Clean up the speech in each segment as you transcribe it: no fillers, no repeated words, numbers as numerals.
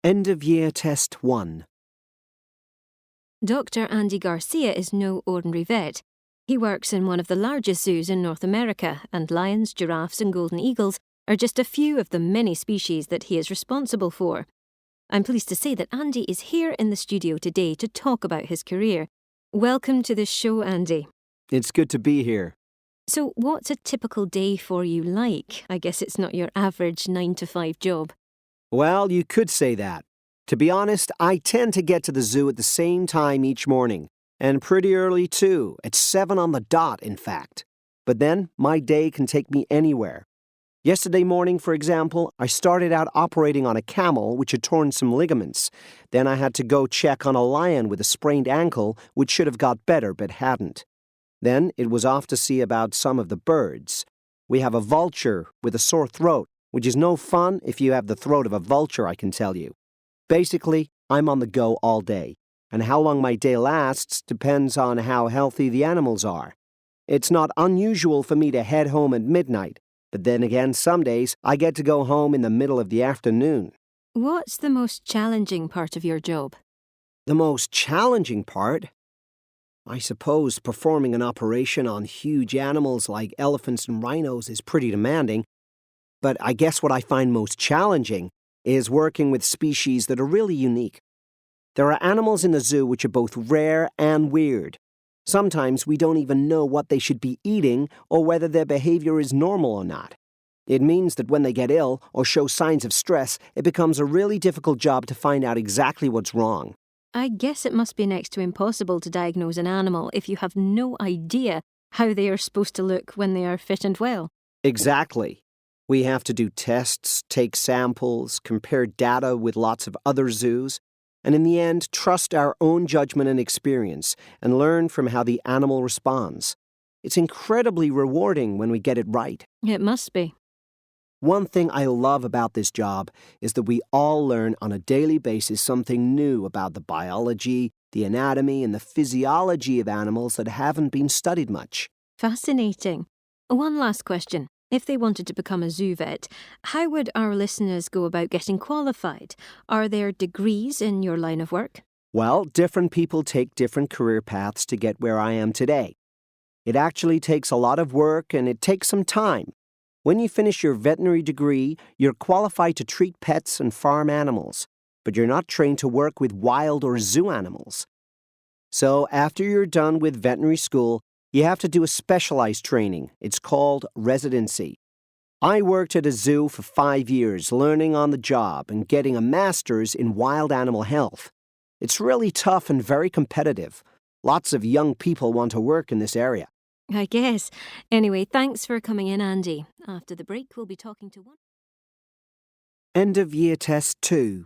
End of year test 1. Dr. Andy Garcia is no ordinary vet. He works in one of the largest zoos in North America, and lions, giraffes and golden eagles are just a few of the many species that he is responsible for. I'm pleased to say that Andy is here in the studio today to talk about his career. Welcome to the show, Andy. It's good to be here. So what's a typical day for you like? I guess it's not your average 9-to-5 job. Well, you could say that. To be honest, I tend to get to the zoo at the same time each morning. And pretty early too, at 7 on the dot, in fact. But then, my day can take me anywhere. Yesterday morning, for example, I started out operating on a camel which had torn some ligaments. Then I had to go check on a lion with a sprained ankle which should have got better but hadn't. Then it was off to see about some of the birds. We have a vulture with a sore throat, which is no fun if you have the throat of a vulture, I can tell you. Basically, I'm on the go all day, and how long my day lasts depends on how healthy the animals are. It's not unusual for me to head home at midnight, but then again, some days I get to go home in the middle of the afternoon. What's the most challenging part of your job? The most challenging part? I suppose performing an operation on huge animals like elephants and rhinos is pretty demanding, but I guess what I find most challenging is working with species that are really unique. There are animals in the zoo which are both rare and weird. Sometimes we don't even know what they should be eating or whether their behavior is normal or not. It means that when they get ill or show signs of stress, it becomes a really difficult job to find out exactly what's wrong. I guess it must be next to impossible to diagnose an animal if you have no idea how they are supposed to look when they are fit and well. Exactly. We have to do tests, take samples, compare data with lots of other zoos, and in the end, trust our own judgment and experience and learn from how the animal responds. It's incredibly rewarding when we get it right. It must be. One thing I love about this job is that we all learn on a daily basis something new about the biology, the anatomy, and the physiology of animals that haven't been studied much. Fascinating. One last question. If they wanted to become a zoo vet, how would our listeners go about getting qualified? Are there degrees in your line of work? Well, different people take different career paths to get where I am today. It actually takes a lot of work and it takes some time. When you finish your veterinary degree, you're qualified to treat pets and farm animals, but you're not trained to work with wild or zoo animals. So after you're done with veterinary school, you have to do a specialized training. It's called residency. I worked at a zoo for 5 years, learning on the job and getting a master's in wild animal health. It's really tough and very competitive. Lots of young people want to work in this area. I guess. Anyway, thanks for coming in, Andy. After the break, we'll be talking to one. End of year test 2.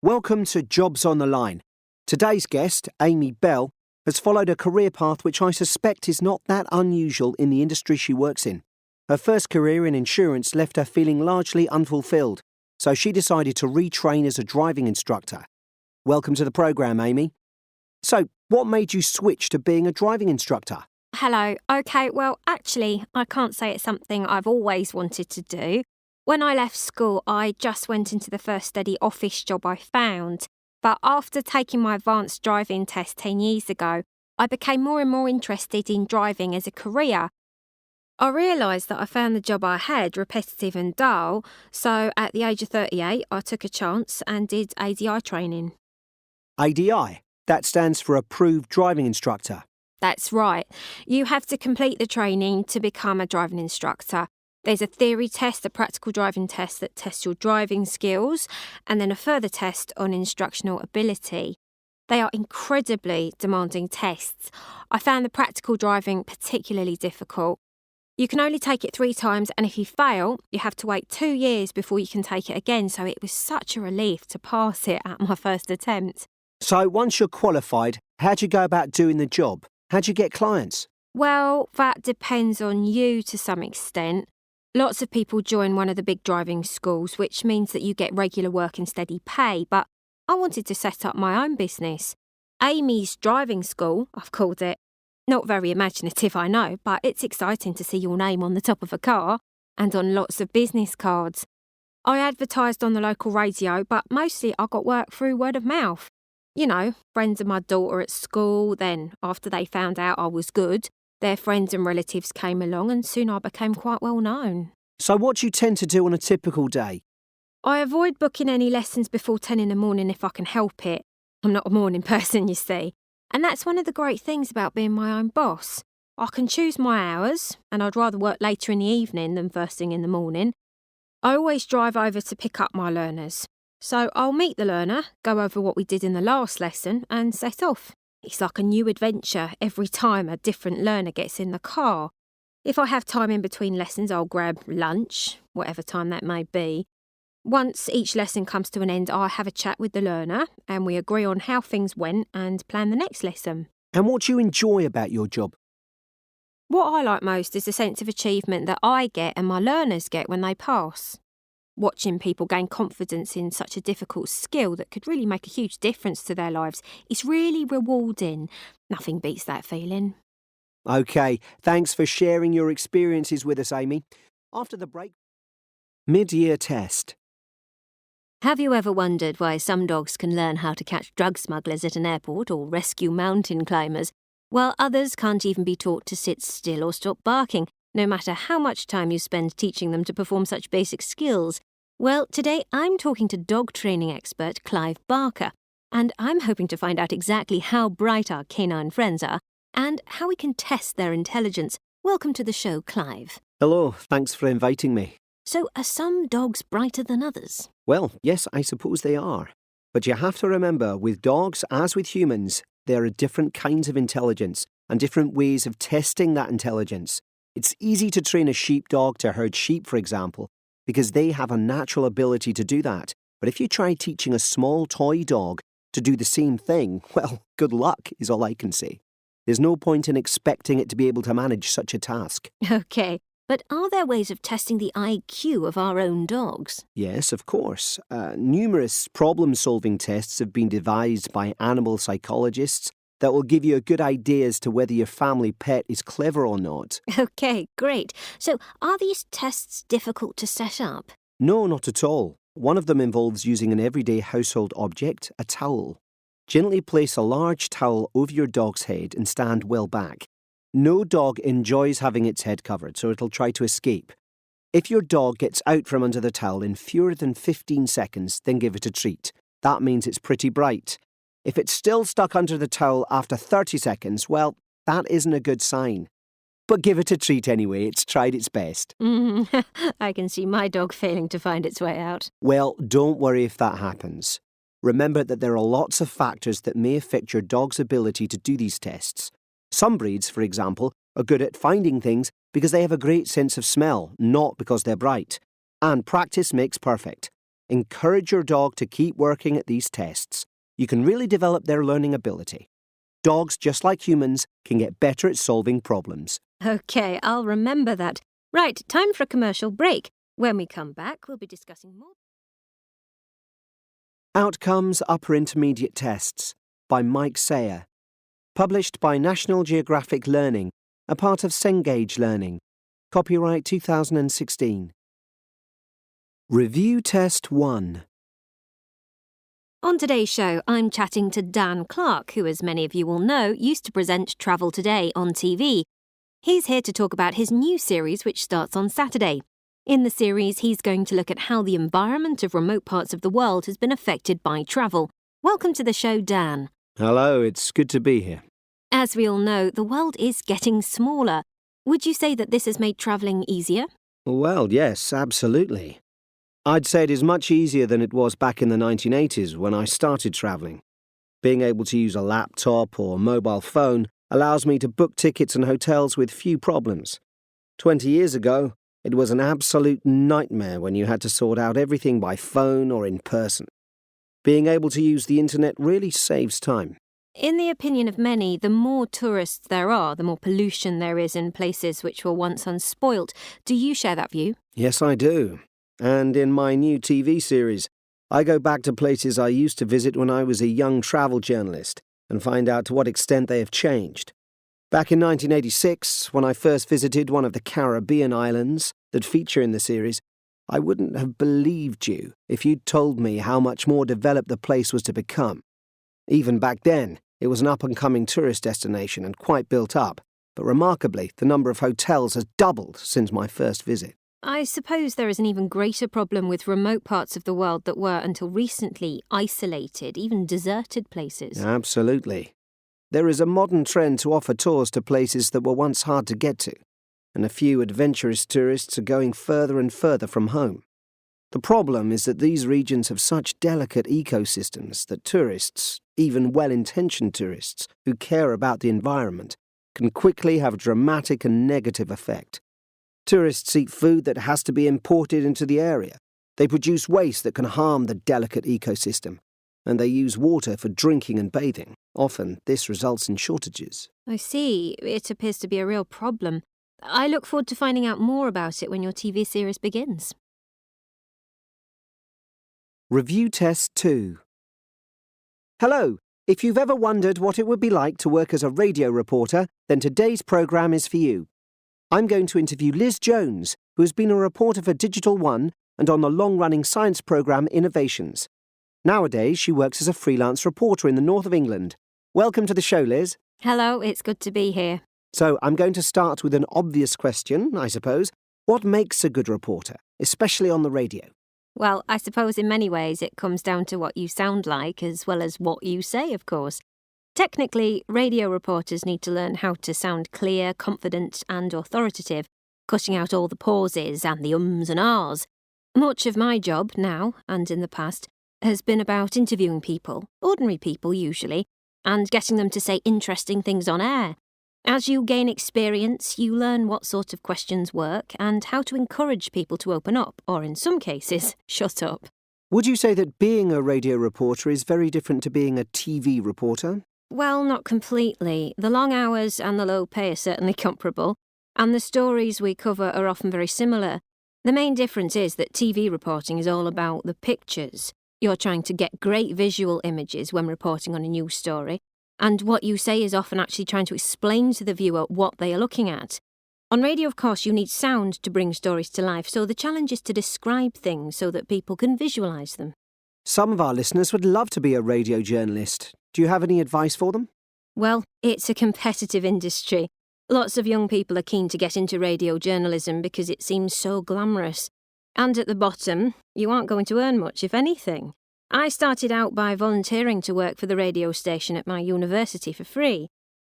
Welcome to Jobs on the Line. Today's guest, Amy Bell, has followed a career path which I suspect is not that unusual in the industry she works in. Her first career in insurance left her feeling largely unfulfilled, so she decided to retrain as a driving instructor. Welcome to the programme, Amy. So, what made you switch to being a driving instructor? Hello. Okay, well, actually, I can't say it's something I've always wanted to do. When I left school, I just went into the first steady office job I found. But after taking my advanced driving test 10 years ago, I became more and more interested in driving as a career. I realised that I found the job I had repetitive and dull, so at the age of 38, I took a chance and did ADI training. ADI? That stands for Approved Driving Instructor. That's right. You have to complete the training to become a driving instructor. There's a theory test, a practical driving test that tests your driving skills, and then a further test on instructional ability. They are incredibly demanding tests. I found the practical driving particularly difficult. You can only take it 3 times, and if you fail, you have to wait 2 years before you can take it again, so it was such a relief to pass it at my first attempt. So once you're qualified, how'd you go about doing the job? How'd you get clients? Well, that depends on you to some extent. Lots of people join one of the big driving schools, which means that you get regular work and steady pay, but I wanted to set up my own business. Amy's Driving School, I've called it. Not very imaginative, I know, but it's exciting to see your name on the top of a car and on lots of business cards. I advertised on the local radio, but mostly I got work through word of mouth. You know, friends of my daughter at school, then after they found out I was good, their friends and relatives came along and soon I became quite well known. So what do you tend to do on a typical day? I avoid booking any lessons before 10 in the morning if I can help it. I'm not a morning person, you see. And that's one of the great things about being my own boss. I can choose my hours, and I'd rather work later in the evening than first thing in the morning. I always drive over to pick up my learners. So I'll meet the learner, go over what we did in the last lesson, and set off. It's like a new adventure every time a different learner gets in the car. If I have time in between lessons, I'll grab lunch, whatever time that may be. Once each lesson comes to an end, I have a chat with the learner, and we agree on how things went and plan the next lesson. And what do you enjoy about your job? What I like most is the sense of achievement that I get and my learners get when they pass. Watching people gain confidence in such a difficult skill that could really make a huge difference to their lives is really rewarding. Nothing beats that feeling. OK, thanks for sharing your experiences with us, Amy. After the break, mid-year test. Have you ever wondered why some dogs can learn how to catch drug smugglers at an airport or rescue mountain climbers, while others can't even be taught to sit still or stop barking, no matter how much time you spend teaching them to perform such basic skills? Well, today I'm talking to dog training expert Clive Barker, and I'm hoping to find out exactly how bright our canine friends are and how we can test their intelligence. Welcome to the show, Clive. Hello, thanks for inviting me. So, are some dogs brighter than others? Well, yes, I suppose they are. But you have to remember, with dogs, as with humans, there are different kinds of intelligence and different ways of testing that intelligence. It's easy to train a sheepdog to herd sheep, for example, because they have a natural ability to do that. But if you try teaching a small toy dog to do the same thing, well, good luck is all I can say. There's no point in expecting it to be able to manage such a task. OK, but are there ways of testing the IQ of our own dogs? Yes, of course. Numerous problem-solving tests have been devised by animal psychologists that will give you a good idea as to whether your family pet is clever or not. OK, great. So, are these tests difficult to set up? No, not at all. One of them involves using an everyday household object, a towel. Gently place a large towel over your dog's head and stand well back. No dog enjoys having its head covered, so it'll try to escape. If your dog gets out from under the towel in fewer than 15 seconds, then give it a treat. That means it's pretty bright. If it's still stuck under the towel after 30 seconds, well, that isn't a good sign. But give it a treat anyway, it's tried its best. I can see my dog failing to find its way out. Well, don't worry if that happens. Remember that there are lots of factors that may affect your dog's ability to do these tests. Some breeds, for example, are good at finding things because they have a great sense of smell, not because they're bright. And practice makes perfect. Encourage your dog to keep working at these tests. You can really develop their learning ability. Dogs, just like humans, can get better at solving problems. OK, I'll remember that. Right, time for a commercial break. When we come back, we'll be discussing more. Outcomes Upper Intermediate Tests by Mike Sayer. Published by National Geographic Learning, a part of Cengage Learning. Copyright 2016. Review Test 1. On today's show, I'm chatting to Dan Clark, who, as many of you will know, used to present Travel Today on TV. He's here to talk about his new series, which starts on Saturday. In the series, he's going to look at how the environment of remote parts of the world has been affected by travel. Welcome to the show, Dan. Hello, it's good to be here. As we all know, the world is getting smaller. Would you say that this has made travelling easier? Well, yes, absolutely. I'd say it is much easier than it was back in the 1980s when I started travelling. Being able to use a laptop or mobile phone allows me to book tickets and hotels with few problems. 20 years ago, it was an absolute nightmare when you had to sort out everything by phone or in person. Being able to use the internet really saves time. In the opinion of many, the more tourists there are, the more pollution there is in places which were once unspoilt. Do you share that view? Yes, I do. And in my new TV series, I go back to places I used to visit when I was a young travel journalist and find out to what extent they have changed. Back in 1986, when I first visited one of the Caribbean islands that feature in the series, I wouldn't have believed you if you'd told me how much more developed the place was to become. Even back then, it was an up-and-coming tourist destination and quite built up, but remarkably, the number of hotels has doubled since my first visit. I suppose there is an even greater problem with remote parts of the world that were, until recently, isolated, even deserted places. Absolutely. There is a modern trend to offer tours to places that were once hard to get to, and a few adventurous tourists are going further and further from home. The problem is that these regions have such delicate ecosystems that tourists, even well-intentioned tourists who care about the environment, can quickly have a dramatic and negative effect. Tourists eat food that has to be imported into the area. They produce waste that can harm the delicate ecosystem, and they use water for drinking and bathing. Often, this results in shortages. I see. It appears to be a real problem. I look forward to finding out more about it when your TV series begins. Review Test 2. Hello. If you've ever wondered what it would be like to work as a radio reporter, then today's programme is for you. I'm going to interview Liz Jones, who has been a reporter for Digital One and on the long-running science programme Innovations. Nowadays, she works as a freelance reporter in the north of England. Welcome to the show, Liz. Hello, it's good to be here. So, I'm going to start with an obvious question, I suppose. What makes a good reporter, especially on the radio? Well, I suppose in many ways it comes down to what you sound like as well as what you say, of course. Technically, radio reporters need to learn how to sound clear, confident and authoritative, cutting out all the pauses and the ums and ahs. Much of my job now, and in the past, has been about interviewing people, ordinary people usually, and getting them to say interesting things on air. As you gain experience, you learn what sort of questions work and how to encourage people to open up, or in some cases, shut up. Would you say that being a radio reporter is very different to being a TV reporter? Well, not completely. The long hours and the low pay are certainly comparable, and the stories we cover are often very similar. The main difference is that TV reporting is all about the pictures. You're trying to get great visual images when reporting on a news story, and what you say is often actually trying to explain to the viewer what they are looking at. On radio, of course, you need sound to bring stories to life, so the challenge is to describe things so that people can visualise them. Some of our listeners would love to be a radio journalist. Do you have any advice for them? Well, it's a competitive industry. Lots of young people are keen to get into radio journalism because it seems so glamorous. And at the bottom, you aren't going to earn much, if anything. I started out by volunteering to work for the radio station at my university for free.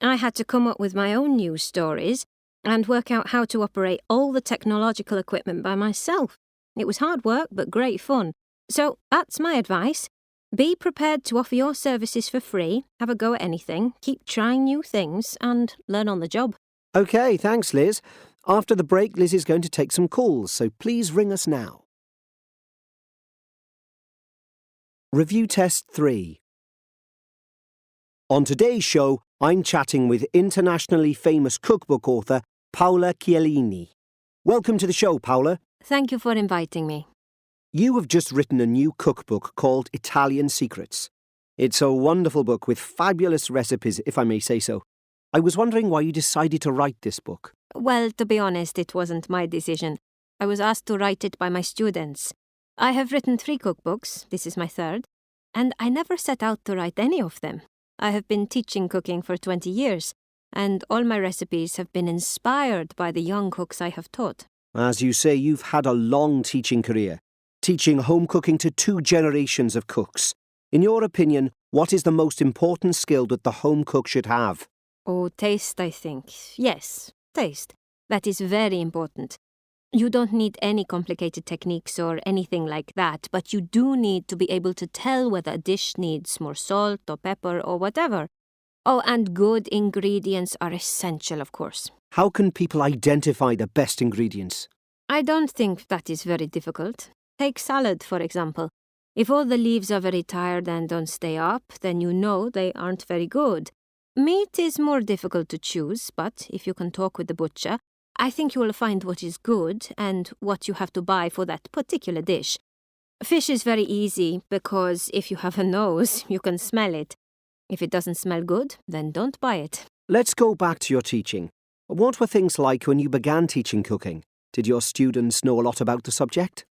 I had to come up with my own news stories and work out how to operate all the technological equipment by myself. It was hard work, but great fun. So that's my advice. Be prepared to offer your services for free, have a go at anything, keep trying new things, and learn on the job. OK, thanks, Liz. After the break, Liz is going to take some calls, so please ring us now. Review Test 3. On today's show, I'm chatting with internationally famous cookbook author Paola Chiellini. Welcome to the show, Paola. Thank you for inviting me. You have just written a new cookbook called Italian Secrets. It's a wonderful book with fabulous recipes, if I may say so. I was wondering why you decided to write this book. Well, to be honest, it wasn't my decision. I was asked to write it by my students. I have written 3 cookbooks, this is my 3rd, and I never set out to write any of them. I have been teaching cooking for 20 years, and all my recipes have been inspired by the young cooks I have taught. As you say, you've had a long teaching career, teaching home cooking to 2 generations of cooks. In your opinion, what is the most important skill that the home cook should have? Oh, taste, I think. Yes, taste. That is very important. You don't need any complicated techniques or anything like that, but you do need to be able to tell whether a dish needs more salt or pepper or whatever. Oh, and good ingredients are essential, of course. How can people identify the best ingredients? I don't think that is very difficult. Take salad, for example. If all the leaves are very tired and don't stay up, then you know they aren't very good. Meat is more difficult to choose, but if you can talk with the butcher, I think you will find what is good and what you have to buy for that particular dish. Fish is very easy because if you have a nose, you can smell it. If it doesn't smell good, then don't buy it. Let's go back to your teaching. What were things like when you began teaching cooking? Did your students know a lot about the subject?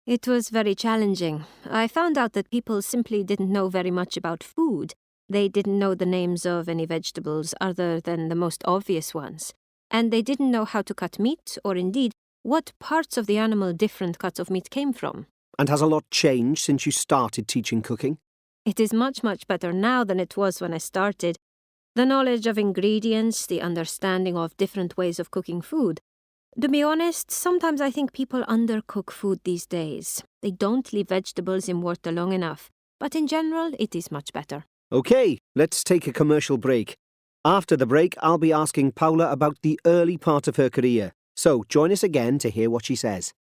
It was very challenging. I found out that people simply didn't know very much about food. They didn't know the names of any vegetables other than the most obvious ones. And they didn't know how to cut meat, or indeed, what parts of the animal different cuts of meat came from. And has a lot changed since you started teaching cooking? It is much, much better now than it was when I started. The knowledge of ingredients, the understanding of different ways of cooking food. To be honest, sometimes I think people undercook food these days. They don't leave vegetables in water long enough. But in general, it is much better. Okay, let's take a commercial break. After the break, I'll be asking Paula about the early part of her career. So join us again to hear what she says.